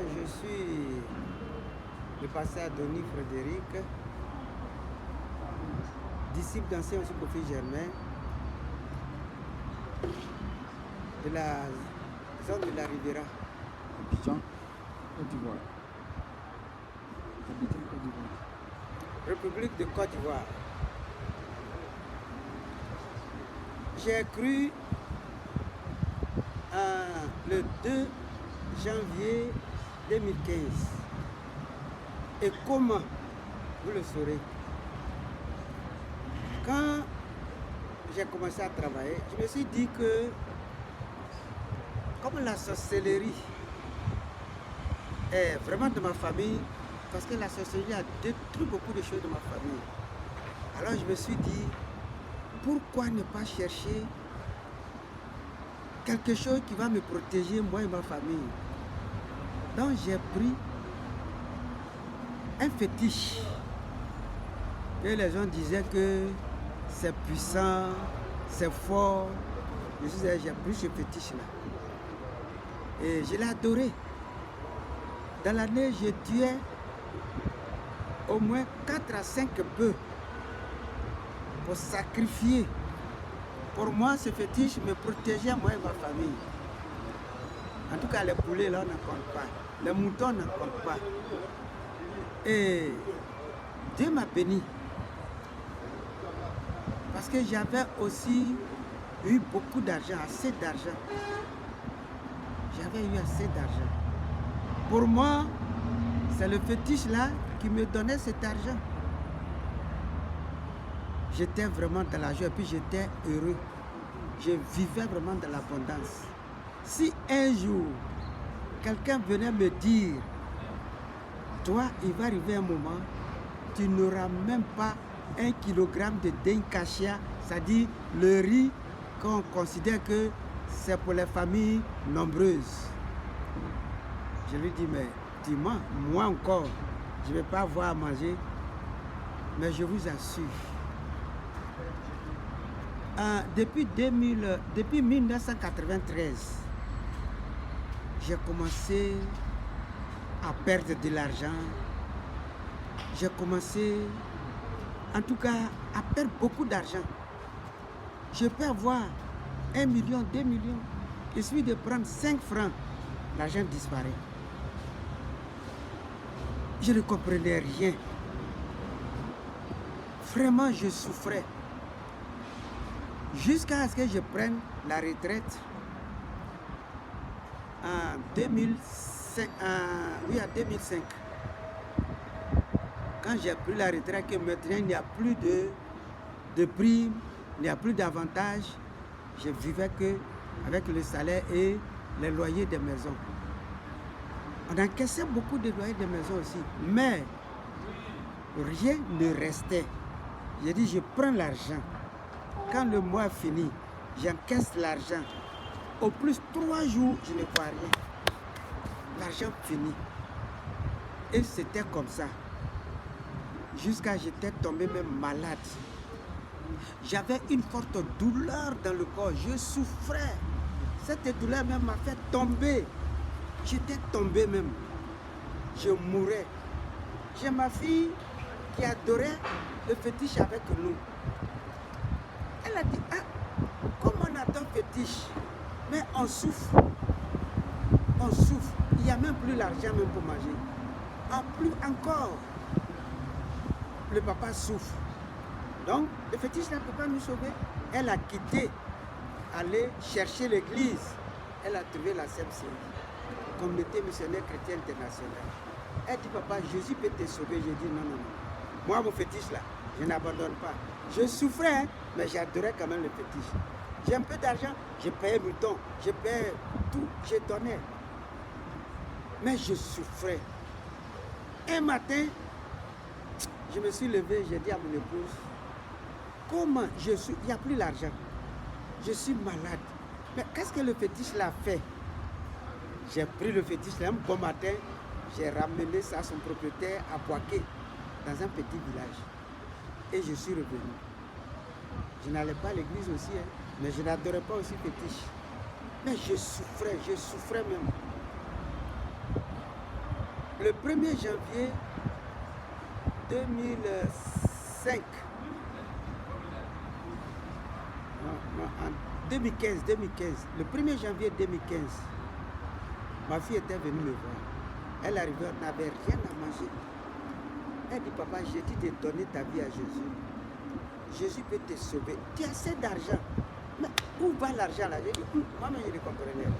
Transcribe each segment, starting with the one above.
je suis le pasteur Denis Frédéric, disciple d'ancien Prophète Germain, de la zone de la Riviera. Abidjan, Côte d'Ivoire. Abidjan, Côte d'Ivoire. République de Côte d'Ivoire. J'ai cru le 2 janvier 2015. Et comment? Vous le saurez. Quand j'ai commencé à travailler, je me suis dit que comme la sorcellerie est vraiment de ma famille, parce que la sorcellerie a détruit beaucoup de choses de ma famille. Alors je me suis dit, pourquoi ne pas chercher quelque chose qui va me protéger, moi et ma famille? Donc j'ai pris un fétiche. Et les gens disaient que c'est puissant, c'est fort. J'ai pris ce fétiche-là. Et je l'ai adoré. Dans l'année, j'ai tué au moins 4 à 5 bœufs pour sacrifier. Pour moi, ce fétiche me protégeait, moi et ma famille. En tout cas, les poulets, là, on n'en compte pas. Les moutons, n'en comptent pas. Et Dieu m'a béni. Parce que j'avais aussi eu beaucoup d'argent, assez d'argent. J'avais eu assez d'argent. Pour moi, c'est le fétiche là qui me donnait cet argent. J'étais vraiment dans la joie et puis j'étais heureux. Je vivais vraiment dans l'abondance. Si un jour, quelqu'un venait me dire, toi, il va arriver un moment, tu n'auras même pas 1 kilogramme de Denkashia, c'est-à-dire le riz qu'on considère que c'est pour les familles nombreuses. Je lui dis, mais dis-moi, moi encore, je ne vais pas avoir à manger, mais je vous assure, depuis 1993, j'ai commencé à perdre de l'argent. J'ai commencé, en tout cas, à perdre beaucoup d'argent. Je peux avoir 1 million, 2 millions. Il suffit de prendre 5 francs, l'argent disparaît. Je ne comprenais rien. Vraiment, je souffrais. Jusqu'à ce que je prenne la retraite en 2005. Oui, en 2005. Quand j'ai pris la retraite, que maintenant il n'y a plus de primes, il n'y a plus d'avantages, je vivais que avec le salaire et les loyers des maisons. On encaissait beaucoup de loyers des maisons aussi, mais rien ne restait. J'ai dit, je prends l'argent. Quand le mois finit, j'encaisse l'argent. Au plus 3 jours, je ne vois rien. L'argent finit. Et c'était comme ça. Jusqu'à ce que j'étais tombé même malade. J'avais une forte douleur dans le corps. Je souffrais. Cette douleur même m'a fait tomber. J'étais tombé même. Je mourais. J'ai ma fille qui adorait le fétiche avec nous. Elle a dit, ah, comme on a ton fétiche, mais on souffre. On souffre. Il n'y a même plus l'argent même pour manger. En plus encore, le papa souffre. Donc, le fétiche ne peut pas nous sauver. Elle a quitté, aller chercher l'église. Elle a trouvé la CMC, Communauté missionnaire chrétienne internationale. Elle dit, papa, Jésus peut te sauver. J'ai dit, non, non, non. Moi, mon fétiche là, je n'abandonne pas. Je souffrais, hein, mais j'adorais quand même le fétiche. J'ai un peu d'argent, je payais mouton, je payais tout, je donnais. Mais je souffrais. Un matin, je me suis levé, j'ai dit à mon épouse, comment je suis, il n'y a plus l'argent. Je suis malade. Mais qu'est-ce que le fétiche l'a fait? J'ai pris le fétiche là, un bon matin, j'ai ramené ça à son propriétaire à Boaké, dans un petit village. Et je suis revenu. Je n'allais pas à l'église aussi, hein, mais je n'adorais pas aussi fétiche. Mais je souffrais même. le 1er janvier 2005, en 2015, le 1er janvier 2015, ma fille était venue me voir. Elle arrivait, elle n'avait rien à manger. Elle dit, papa, j'ai dit de donner ta vie à Jésus. Jésus peut te sauver. Tu as assez d'argent. Mais où va l'argent là? J'ai dit, moi-même, je ne comprenais rien.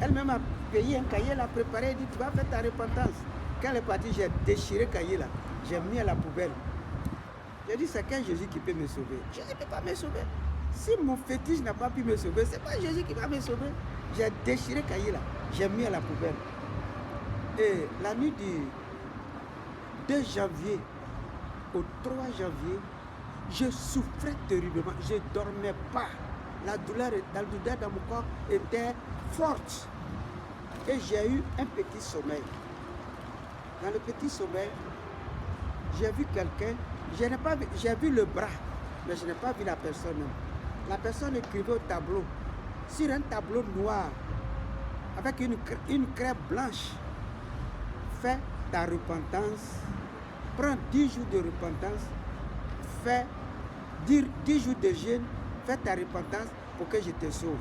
Elle-même a payé un cahier, elle a préparé, elle dit, tu vas faire ta repentance. Quand elle est partie, j'ai déchiré le cahier là. J'ai mis à la poubelle. J'ai dit, c'est qu'un Jésus qui peut me sauver. Jésus ne peut pas me sauver. Si mon fétiche n'a pas pu me sauver, ce n'est pas Jésus qui va me sauver. J'ai déchiré le cahier là. J'ai mis à la poubelle. Et la nuit du 2 janvier au 3 janvier, je souffrais terriblement. Je ne dormais pas. La douleur dans mon corps était forte. Et j'ai eu un petit sommeil. Dans le petit sommeil, j'ai vu quelqu'un. J'ai vu le bras, mais je n'ai pas vu la personne. La personne écrivait au tableau, sur un tableau noir, avec une craie blanche. Fais ta repentance, prends 10 jours de repentance, fais 10 jours de jeûne, fais ta repentance pour que je te sauve.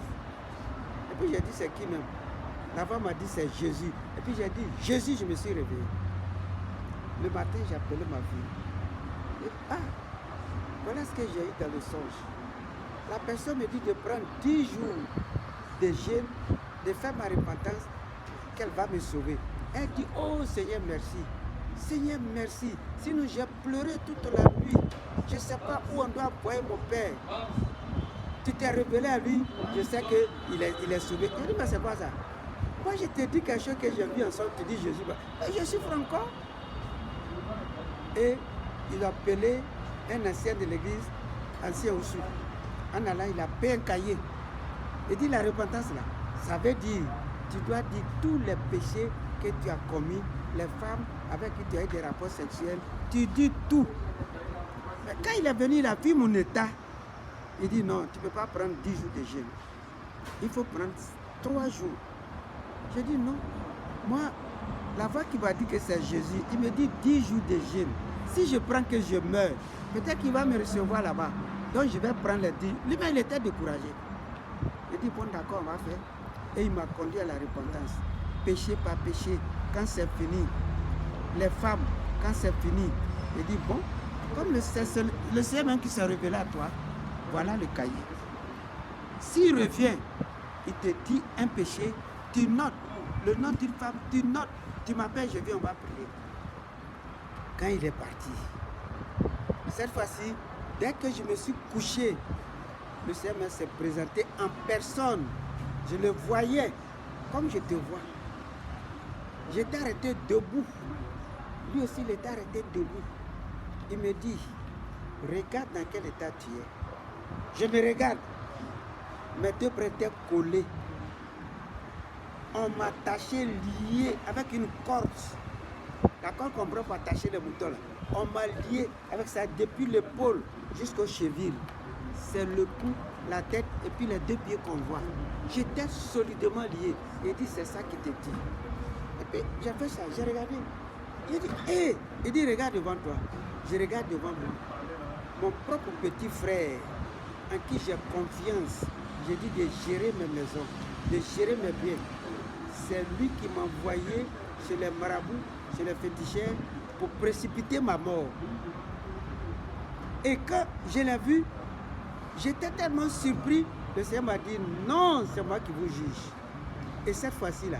Et puis j'ai dit, c'est qui même? La femme m'a dit, c'est Jésus. Et puis j'ai dit, Jésus, je me suis réveillé. Le matin, j'ai appelé ma fille. Et, voilà ce que j'ai eu dans le songe. La personne me dit de prendre 10 jours de jeûne, de faire ma repentance, qu'elle va me sauver. Elle dit, oh Seigneur, merci. Seigneur, merci. Sinon, j'ai pleuré toute la nuit. Je ne sais pas où on doit envoyer mon père. Tu t'es révélé à lui, je sais qu'il est sauvé. Je dis, mais c'est pas ça. Moi, je te dis quelque chose que j'ai vu ensemble, tu dis Jésus. Mais je suis franco. Et il a appelé un ancien de l'église, ancien Oussou. En allant, il a payé un cahier. Il dit, la repentance là, ça veut dire, tu dois dire tous les péchés que tu as commis, les femmes avec qui tu as eu des rapports sexuels, tu dis tout. Mais quand il est venu, il a vu mon état. Il dit non, tu ne peux pas prendre 10 jours de jeûne. Il faut prendre 3 jours. J'ai dit non. Moi, la voix qui m'a dit que c'est Jésus, il me dit 10 jours de jeûne. Si je prends que je meurs, peut-être qu'il va me recevoir là-bas. Donc je vais prendre les 10. Lui-même, il était découragé. Il dit bon, d'accord, on va faire. Et il m'a conduit à la repentance. Péché par péché, quand c'est fini. Les femmes, quand c'est fini. Il dit bon, comme le Seigneur même qui s'est révélé à toi, voilà le cahier. S'il revient, il te dit un péché, tu notes le nom d'une femme, tu notes, tu m'appelles, je viens, on va prier. Quand il est parti, cette fois-ci, dès que je me suis couché, le Seigneur s'est présenté en personne. Je le voyais comme je te vois. J'étais arrêté debout. Lui aussi, il était arrêté debout. Il me dit, regarde dans quel état tu es. Je me regarde. Mes deux bras étaient collés. On m'a attaché, lié avec une corde. La corde qu'on prend pour attacher les moutons là. On m'a lié avec ça depuis l'épaule jusqu'aux chevilles. C'est le cou, la tête et puis les deux pieds qu'on voit. J'étais solidement lié. Il dit, c'est ça qui te dit. Et puis j'ai fait ça, j'ai regardé. J'ai dit, hé! Il dit, regarde devant toi. Je regarde devant moi. Mon propre petit frère, en qui j'ai confiance, j'ai dit de gérer mes maisons, de gérer mes biens. C'est lui qui m'a envoyé chez les marabouts, chez les féticheurs, pour précipiter ma mort. Et quand je l'ai vu, j'étais tellement surpris, le Seigneur m'a dit, non, c'est moi qui vous juge. Et cette fois-ci là,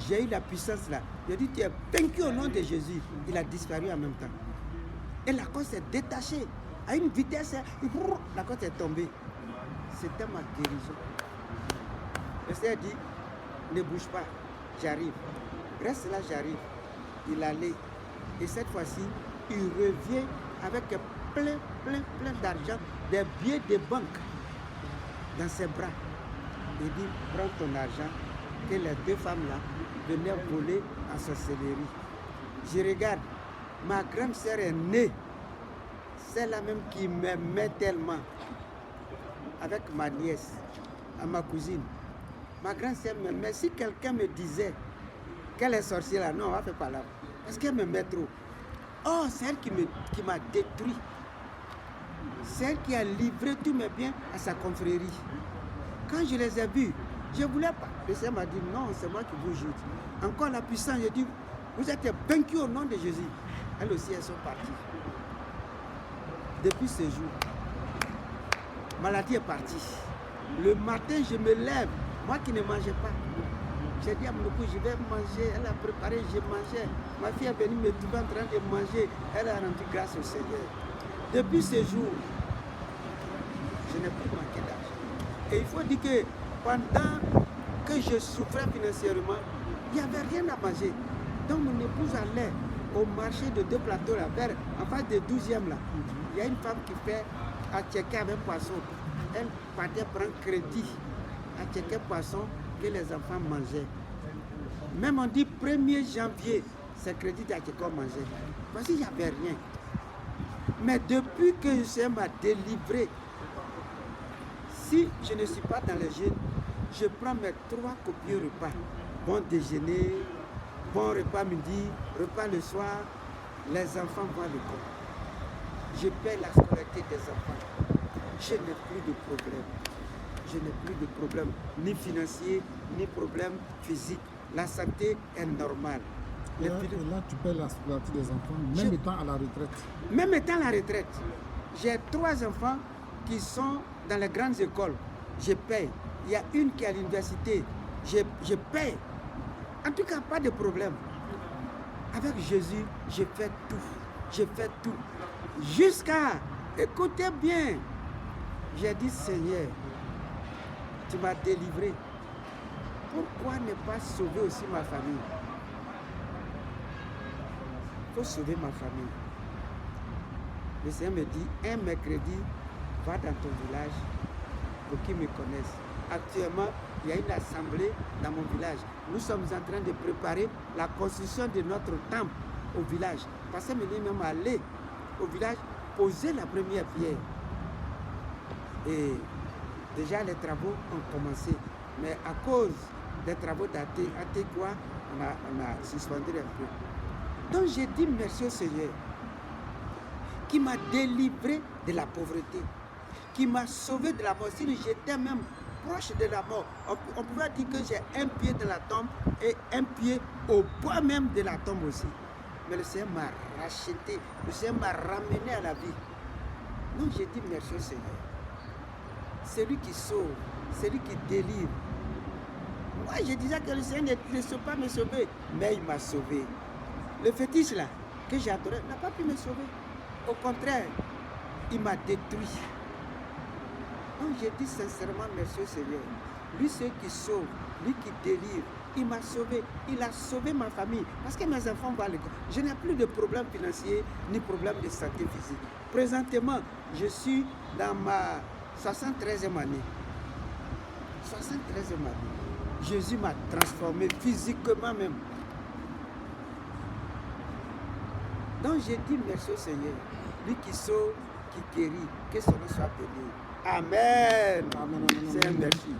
j'ai eu la puissance là. J'ai dit, tu es vaincu au nom de Jésus. Il a disparu en même temps. Et la corde s'est détachée. À une vitesse, la corde est tombée. C'était ma guérison. Le Seigneur dit, ne bouge pas, j'arrive. Reste là, j'arrive. Il allait. Et cette fois-ci, il revient avec plein d'argent, des billets de banque dans ses bras. Il dit, prends ton argent, que les deux femmes-là venaient voler en sorcellerie. Je regarde, ma grande sœur est née. C'est la même qui m'aimait tellement. Avec ma nièce, à ma cousine. Ma grande sœur m'aimait. Si quelqu'un me disait qu'elle est sorcière là. Non, on va faire par là. Parce qu'elle me met trop. Oh, c'est elle qui m'a détruit. C'est elle qui a livré tous mes biens à sa confrérie. Quand je les ai vus, je ne voulais pas. Le Seigneur m'a dit, non, c'est moi qui vous jure. Encore la puissance, je dis, vous êtes vaincus au nom de Jésus. Elles aussi, elles sont parties. Depuis ce jour, maladie est partie. Le matin, je me lève, moi qui ne mangeais pas. J'ai dit à mon époux, je vais manger. Elle a préparé, j'ai mangé. Ma fille est venue me trouver en train de manger. Elle a rendu grâce au Seigneur. Depuis ce jour, je n'ai plus manqué d'argent. Et il faut dire que pendant que je souffrais financièrement, il n'y avait rien à manger. Donc mon épouse allait au marché de 2 plateaux là, vers, en face de 12e là. Il y a une femme qui fait à checker avec poisson. Elle partait prendre crédit à checker poisson que les enfants mangeaient. Même on dit 1er janvier, c'est crédit à checker qu'on mangeait. Parce qu'il n'y avait rien. Mais depuis que le Seigneur m'a délivré, si je ne suis pas dans les jeûnes, je prends mes 3 copieux repas. Bon déjeuner, bon repas midi, repas le soir, les enfants vont à l'école. Je paie la scolarité des enfants. Je n'ai plus de problème. Je n'ai plus de problème, ni financier, ni problème physique. La santé est normale. Et là, tu paies la scolarité des enfants, même étant à la retraite. Même étant à la retraite. J'ai 3 enfants qui sont dans les grandes écoles. Je paye. Il y a une qui est à l'université. Je paye. En tout cas, pas de problème. Avec Jésus, je fais tout. Je fais tout. Jusqu'à, écoutez bien, j'ai dit, Seigneur, tu m'as délivré. Pourquoi ne pas sauver aussi ma famille? Il faut sauver ma famille. Le Seigneur me dit, un mercredi, va dans ton village pour qu'ils me connaissent. Actuellement, il y a une assemblée dans mon village. Nous sommes en train de préparer la construction de notre temple au village. Parce que nous sommes allés au village poser la première pierre. Et déjà les travaux ont commencé. Mais à cause des travaux d'Atéquois, on a suspendu un peu. Donc j'ai dit merci au Seigneur qui m'a délivré de la pauvreté, qui m'a sauvé de la mort. Si j'étais même proche de la mort, on pouvait dire que j'ai un pied dans la tombe et un pied au bois même de la tombe aussi. Mais le Seigneur m'a racheté, le Seigneur m'a ramené à la vie. Donc j'ai dit merci au Seigneur. C'est lui qui sauve, c'est lui qui délivre. Moi je disais que le Seigneur ne sauve pas me sauver, mais il m'a sauvé. Le fétiche là, que j'adorais, n'a pas pu me sauver. Au contraire, il m'a détruit. Donc j'ai dit sincèrement merci au Seigneur. Lui c'est qui sauve, lui qui délivre. Il m'a sauvé, il a sauvé ma famille. Parce que mes enfants vont à l'école. Je n'ai plus de problème financier ni problème de santé physique. Présentement, je suis dans ma 73e année. 73e année. Jésus m'a transformé physiquement même. Donc j'ai dit merci au Seigneur. Lui qui sauve, qui guérit, que son nom soit béni. Amen. Amen. C'est un merci.